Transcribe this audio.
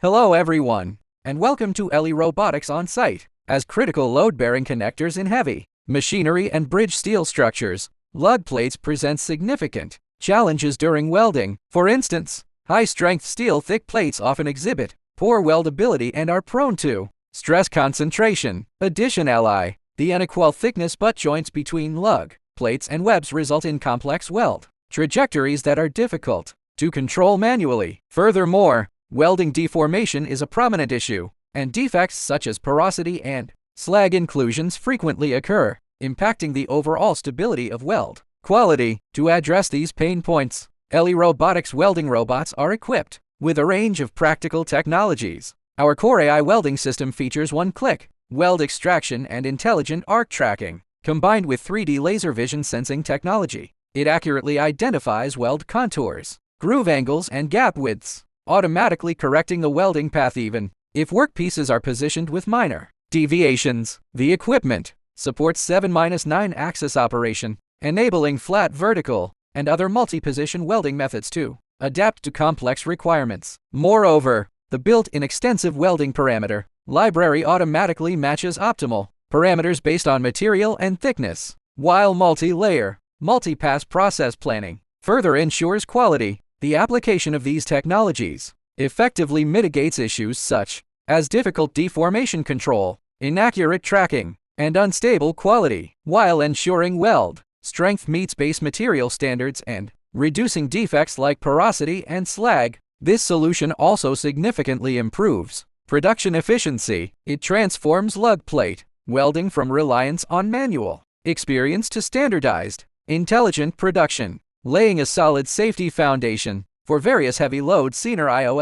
Hello everyone, and welcome to Robotics on site. As critical load-bearing connectors in heavy machinery and bridge steel structures, lug plates present significant challenges during welding. For instance, high-strength steel thick plates often exhibit poor weldability and are prone to stress concentration. Additionally, the unequal thickness butt joints between lug plates and webs result in complex weld trajectories that are difficult to control manually. Furthermore, welding deformation is a prominent issue, and defects such as porosity and slag inclusions frequently occur, impacting the overall stability of weld quality. To address these pain points, Robotics welding robots are equipped with a range of practical technologies. Our Core AI welding system features one-click weld extraction and intelligent arc tracking. Combined with 3D laser vision sensing technology, it accurately identifies weld contours, groove angles, and gap widths, automatically correcting the welding path even if workpieces are positioned with minor deviations. The equipment supports 7-9 axis operation, enabling flat vertical and other multi-position welding methods to adapt to complex requirements. Moreover, the built-in extensive welding parameter library automatically matches optimal parameters based on material and thickness, while multi-layer, multi-pass process planning further ensures quality. The application of these technologies effectively mitigates issues such as difficult deformation control, inaccurate tracking, and unstable quality, while ensuring weld strength meets base material standards and reducing defects like porosity and slag. This solution also significantly improves production efficiency. It transforms lug plate welding from reliance on manual experience to standardized, intelligent production, laying a solid safety foundation for various heavy load scenario.